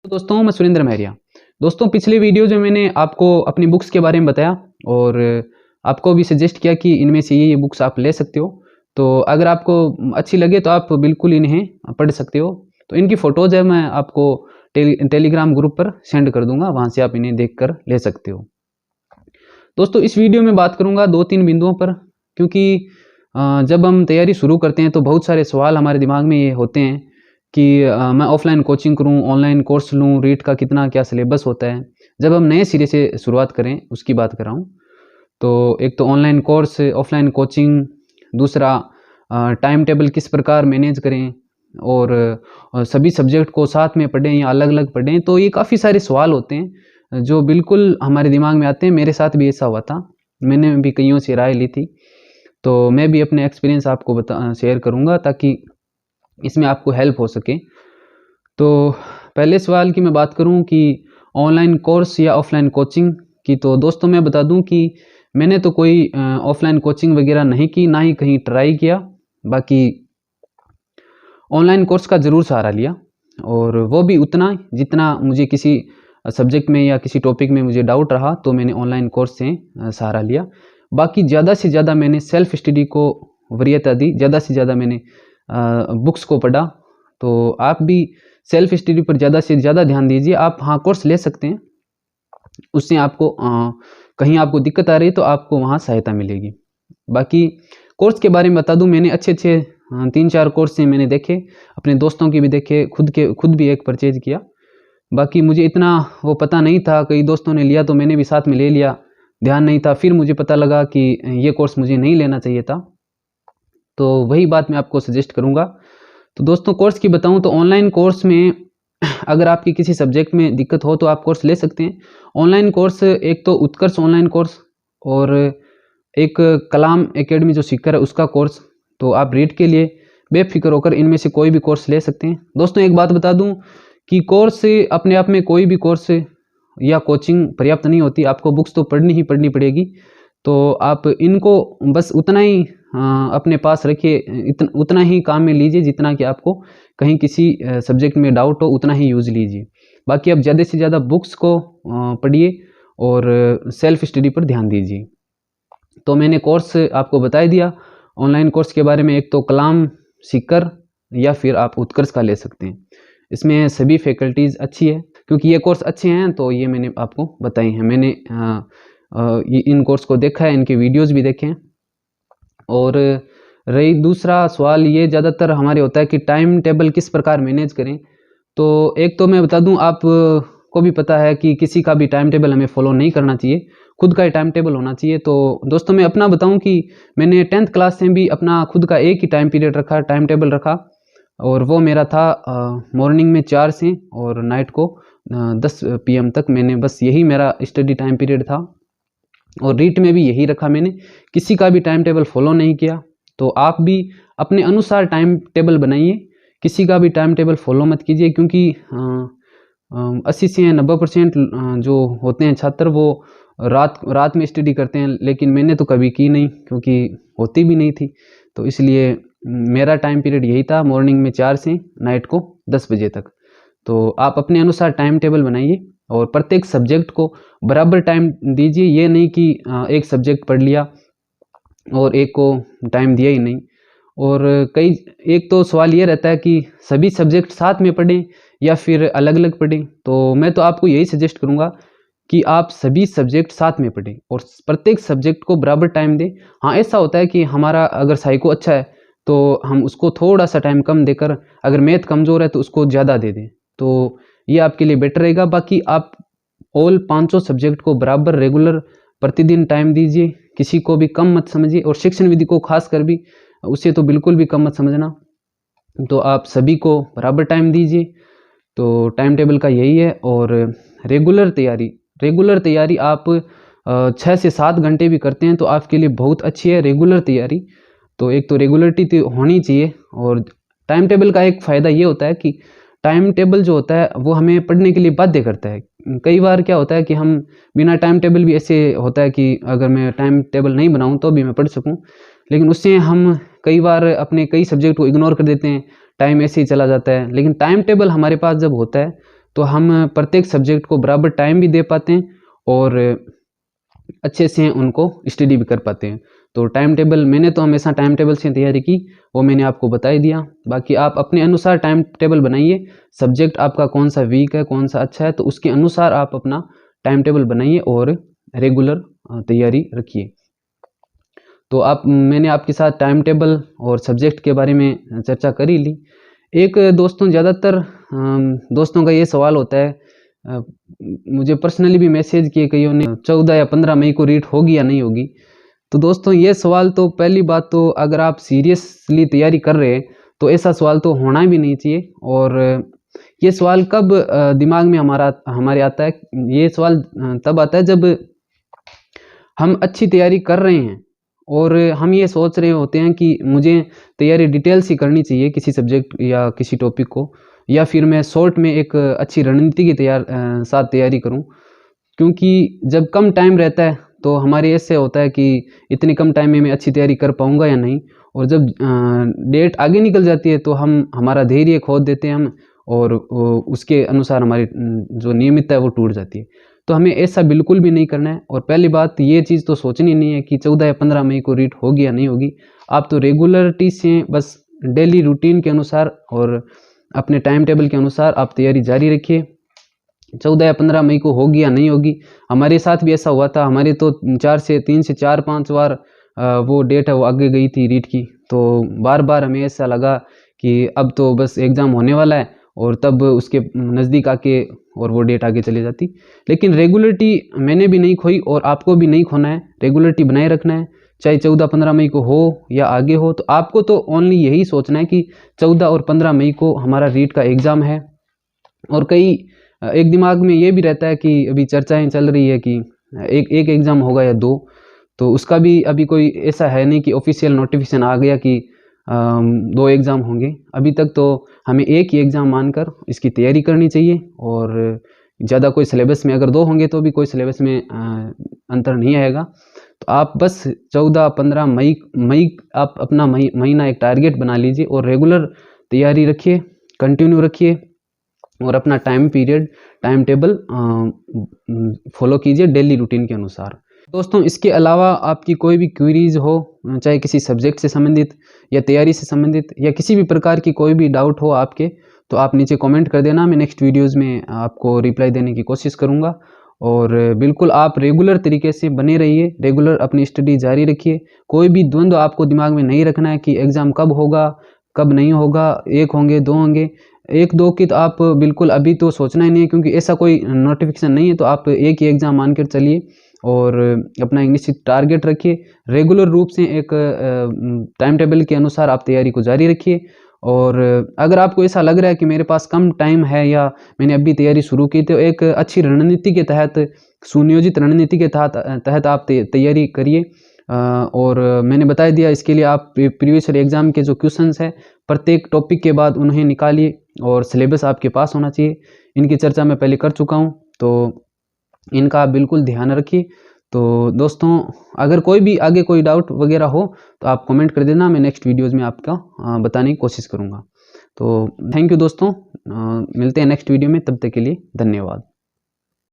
दोस्तों मैं सुरेंद्र महरिया। दोस्तों पिछले वीडियो जो मैंने आपको अपनी बुक्स के बारे में बताया और आपको भी सजेस्ट किया कि इनमें से ये बुक्स आप ले सकते हो। तो अगर आपको अच्छी लगे तो आप बिल्कुल इन्हें पढ़ सकते हो। तो इनकी फ़ोटोज़ है मैं आपको टेलीग्राम ग्रुप पर सेंड कर दूंगा, वहाँ से आप इन्हें देख कर ले सकते हो। दोस्तों इस वीडियो में बात करूँगा 2-3 बिंदुओं पर, क्योंकि जब हम तैयारी शुरू करते हैं तो बहुत सारे सवाल हमारे दिमाग में ये होते हैं कि मैं ऑफलाइन कोचिंग करूं, ऑनलाइन कोर्स लूं, रीट का कितना क्या सिलेबस होता है। जब हम नए सिरे से शुरुआत करें उसकी बात कर रहा हूं। तो एक तो ऑनलाइन कोर्स, ऑफलाइन कोचिंग, दूसरा टाइम टेबल किस प्रकार मैनेज करें और सभी सब्जेक्ट को साथ में पढ़ें या अलग अलग पढ़ें। तो ये काफ़ी सारे सवाल होते हैं जो बिल्कुल हमारे दिमाग में आते हैं। मेरे साथ भी ऐसा हुआ था, मैंने भी कईयों से राय ली थी। तो मैं भी अपने एक्सपीरियंस आपको शेयर करूँगा ताकि इसमें आपको हेल्प हो सके। तो पहले सवाल की मैं बात करूं कि ऑनलाइन कोर्स या ऑफलाइन कोचिंग की, तो दोस्तों मैं बता दूं कि मैंने तो कोई ऑफलाइन कोचिंग वगैरह नहीं की, ना ही कहीं ट्राई किया। बाकी ऑनलाइन कोर्स का ज़रूर सहारा लिया, और वो भी उतना जितना मुझे किसी सब्जेक्ट में या किसी टॉपिक में मुझे डाउट रहा तो मैंने ऑनलाइन कोर्स से सहारा लिया। बाकी ज़्यादा से ज़्यादा मैंने सेल्फ स्टडी को वरीयता दी, ज़्यादा से ज़्यादा मैंने बुक्स को पढ़ा। तो आप भी सेल्फ स्टडी पर ज़्यादा से ज़्यादा ध्यान दीजिए। आप हाँ कोर्स ले सकते हैं, उससे आपको कहीं आपको दिक्कत आ रही है तो आपको वहाँ सहायता मिलेगी। बाकी कोर्स के बारे में बता दूं, मैंने अच्छे 3-4 कोर्स से मैंने देखे, अपने दोस्तों के भी देखे, खुद भी एक परचेज किया। बाकी मुझे इतना वो पता नहीं था, कई दोस्तों ने लिया तो मैंने भी साथ में ले लिया, ध्यान नहीं था। फिर मुझे पता लगा कि ये कोर्स मुझे नहीं लेना चाहिए था, तो वही बात मैं आपको सजेस्ट करूँगा। तो दोस्तों कोर्स की बताऊं तो ऑनलाइन कोर्स में अगर आपकी किसी सब्जेक्ट में दिक्कत हो तो आप कोर्स ले सकते हैं। ऑनलाइन कोर्स एक तो उत्कर्ष ऑनलाइन कोर्स और एक कलाम एकेडमी जो सीकर है उसका कोर्स। तो आप रीट के लिए बेफिक्र होकर इनमें से कोई भी कोर्स ले सकते हैं। दोस्तों एक बात बता दूं कि कोर्स अपने आप में, कोई भी कोर्स या कोचिंग पर्याप्त नहीं होती, आपको बुक्स तो पढ़नी ही पढ़नी पड़ेगी। तो आप इनको बस उतना ही अपने पास रखिए, उतना ही काम में लीजिए जितना कि आपको कहीं किसी सब्जेक्ट में डाउट हो, उतना ही यूज़ लीजिए। बाकी आप ज़्यादा से ज़्यादा बुक्स को पढ़िए और सेल्फ स्टडी पर ध्यान दीजिए। तो मैंने कोर्स आपको बता ही दिया ऑनलाइन कोर्स के बारे में। एक तो कलाम सीकर या फिर आप उत्कर्ष का ले सकते हैं, इसमें सभी फैकल्टीज़ अच्छी है। क्योंकि ये कोर्स अच्छे हैं तो ये मैंने आपको बताए हैं। मैंने इन कोर्स को देखा है, इनके वीडियोज़ भी देखे हैं। और रही दूसरा सवाल, ये ज़्यादातर हमारे होता है कि टाइम टेबल किस प्रकार मैनेज करें। तो एक तो मैं बता दूं, आप को भी पता है कि किसी का भी टाइम टेबल हमें फॉलो नहीं करना चाहिए, खुद का ही टाइम टेबल होना चाहिए। तो दोस्तों मैं अपना बताऊं कि मैंने 10th क्लास से भी अपना खुद का एक ही टाइम पीरियड रखा, टाइम टेबल रखा, और वो मेरा था मॉर्निंग में 4 से और नाइट को 10 PM तक। मैंने बस यही मेरा स्टडी टाइम पीरियड था, और रीट में भी यही रखा मैंने, किसी का भी टाइम टेबल फॉलो नहीं किया। तो आप भी अपने अनुसार टाइम टेबल बनाइए, किसी का भी टाइम टेबल फॉलो मत कीजिए। क्योंकि 80 से 90% जो होते हैं छात्र वो रात में स्टडी करते हैं, लेकिन मैंने तो कभी की नहीं क्योंकि होती भी नहीं थी। तो इसलिए मेरा टाइम पीरियड यही था, मॉर्निंग में 4 से नाइट को 10 बजे तक। तो आप अपने अनुसार टाइम टेबल बनाइए और प्रत्येक सब्जेक्ट को बराबर टाइम दीजिए। ये नहीं कि एक सब्जेक्ट पढ़ लिया और एक को टाइम दिया ही नहीं। और एक तो सवाल ये रहता है कि सभी सब्जेक्ट साथ में पढ़ें या फिर अलग अलग पढ़ें। तो मैं तो आपको यही सजेस्ट करूँगा कि आप सभी सब्जेक्ट साथ में पढ़ें और प्रत्येक सब्जेक्ट को बराबर टाइम दें। हाँ ऐसा होता है कि हमारा अगर साइको अच्छा है तो हम उसको थोड़ा सा टाइम कम देकर, अगर मैथ कमज़ोर है तो उसको ज़्यादा दे दें, तो ये आपके लिए बेटर रहेगा। बाकी आप ऑल 500 सब्जेक्ट को बराबर रेगुलर प्रतिदिन टाइम दीजिए, किसी को भी कम मत समझिए, और शिक्षण विधि को खास कर भी उसे तो बिल्कुल भी कम मत समझना। तो आप सभी को बराबर टाइम दीजिए। तो टाइम टेबल का यही है। और रेगुलर तैयारी आप 6 से 7 घंटे भी करते हैं तो आपके लिए बहुत अच्छी है रेगुलर तैयारी। तो एक तो रेगुलरिटी तो होनी चाहिए। और टाइम टेबल का एक फ़ायदा ये होता है कि टाइम टेबल जो होता है वो हमें पढ़ने के लिए बाध्य करता है। कई बार क्या होता है कि हम बिना टाइम टेबल भी, ऐसे होता है कि अगर मैं टाइम टेबल नहीं बनाऊं तो भी मैं पढ़ सकूं, लेकिन उससे हम कई बार अपने कई सब्जेक्ट को इग्नोर कर देते हैं, टाइम ऐसे ही चला जाता है। लेकिन टाइम टेबल हमारे पास जब होता है तो हम प्रत्येक सब्जेक्ट को बराबर टाइम भी दे पाते हैं और अच्छे से उनको स्टडी भी कर पाते हैं। तो टाइम टेबल, मैंने तो हमेशा टाइम टेबल से तैयारी की, वो मैंने आपको बता ही दिया। बाकी आप अपने अनुसार टाइम टेबल बनाइए, सब्जेक्ट आपका कौन सा वीक है कौन सा अच्छा है, तो उसके अनुसार आप अपना टाइम टेबल बनाइए और रेगुलर तैयारी रखिए। तो मैंने आपके साथ टाइम टेबल और सब्जेक्ट के बारे में चर्चा कर ही ली। एक दोस्तों, ज़्यादातर दोस्तों का ये सवाल होता है, मुझे पर्सनली भी मैसेज किए कईयों ने, 14 या 15 मई को रीट होगी या नहीं होगी। तो दोस्तों ये सवाल तो, पहली बात तो अगर आप सीरियसली तैयारी कर रहे हैं तो ऐसा सवाल तो होना भी नहीं चाहिए। और ये सवाल कब दिमाग में हमारे आता है, ये सवाल तब आता है जब हम अच्छी तैयारी कर रहे हैं और हम ये सोच रहे होते हैं कि मुझे तैयारी डिटेल से करनी चाहिए किसी सब्जेक्ट या किसी टॉपिक को, या फिर मैं शॉर्ट में एक अच्छी रणनीति के साथ तैयारी करूं। क्योंकि जब कम टाइम रहता है तो हमारे ऐसे होता है कि इतने कम टाइम में मैं अच्छी तैयारी कर पाऊंगा या नहीं, और जब डेट आगे निकल जाती है तो हमारा धैर्य खो देते हैं हम, और उसके अनुसार हमारी जो नियमितता है वो टूट जाती है। तो हमें ऐसा बिल्कुल भी नहीं करना है। और पहली बात, ये चीज़ तो सोचनी नहीं है कि 14 या 15 मई को रीट होगी या नहीं होगी। आप तो रेगुलरिटी से, बस डेली रूटीन के अनुसार और अपने टाइम टेबल के अनुसार आप तैयारी जारी रखिए। 14 या 15 मई को होगी या नहीं होगी, हमारे साथ भी ऐसा हुआ था। हमारे तो 3 से 4-5 बार वो डेट है वो आगे गई थी रीट की। तो बार बार हमें ऐसा लगा कि अब तो बस एग्ज़ाम होने वाला है, और तब उसके नज़दीक आके और वो डेट आगे चली जाती। लेकिन रेगुलरिटी मैंने भी नहीं खोई और आपको भी नहीं खोना है, रेगुलरिटी बनाए रखना है, चाहे 14-15 मई को हो या आगे हो। तो आपको तो ओनली यही सोचना है कि 14 और 15 मई को हमारा रीट का एग्ज़ाम है। और एक दिमाग में ये भी रहता है कि अभी चर्चाएं चल रही है कि एक एग्ज़ाम होगा या 2, तो उसका भी अभी कोई ऐसा है नहीं कि ऑफिशियल नोटिफिकेशन आ गया कि 2 एग्ज़ाम होंगे। अभी तक तो हमें एक ही एग्ज़ाम मानकर इसकी तैयारी करनी चाहिए। और ज़्यादा कोई सिलेबस में, अगर 2 होंगे तो भी कोई सिलेबस में अंतर नहीं आएगा। तो आप बस 14-15 मई आप अपना महीना एक टारगेट बना लीजिए और रेगुलर तैयारी रखिए, कंटिन्यू रखिए, और अपना टाइम टेबल फॉलो कीजिए डेली रूटीन के अनुसार। दोस्तों, इसके अलावा आपकी कोई भी क्वेरीज हो, चाहे किसी सब्जेक्ट से संबंधित या तैयारी से संबंधित या किसी भी प्रकार की कोई भी डाउट हो आपके, तो आप नीचे कमेंट कर देना। मैं नेक्स्ट वीडियोज़ में आपको रिप्लाई देने की कोशिश करूँगा। और बिल्कुल आप रेगुलर तरीके से बने रहिए, रेगुलर अपनी स्टडी जारी रखिए। कोई भी द्वंद्व आपको दिमाग में नहीं रखना है कि एग्ज़ाम कब होगा कब नहीं होगा, 1 होंगे 2 होंगे। 1-2 की तो आप बिल्कुल अभी तो सोचना ही नहीं है, क्योंकि ऐसा कोई नोटिफिकेशन नहीं है। तो आप एक ही एग्ज़ाम मानकर चलिए और अपना एक निश्चित टारगेट रखिए। रेगुलर रूप से एक टाइम टेबल के अनुसार आप तैयारी को जारी रखिए। और अगर आपको ऐसा लग रहा है कि मेरे पास कम टाइम है या मैंने अभी तैयारी शुरू की, तो एक अच्छी रणनीति के तहत, सुनियोजित रणनीति के तहत आप तैयारी करिए। और मैंने बता दिया, इसके लिए आप प्रीवियस ईयर एग्ज़ाम के जो क्वेश्चंस हैं प्रत्येक टॉपिक के बाद उन्हें निकालिए, और सिलेबस आपके पास होना चाहिए। इनकी चर्चा मैं पहले कर चुका हूँ, तो इनका आप बिल्कुल ध्यान रखिए। तो दोस्तों, अगर कोई भी आगे कोई डाउट वगैरह हो तो आप कमेंट कर देना, मैं नेक्स्ट वीडियोज़ में आपका बताने की कोशिश करूँगा। तो थैंक यू दोस्तों, मिलते हैं नेक्स्ट वीडियो में, तब तक के लिए धन्यवाद।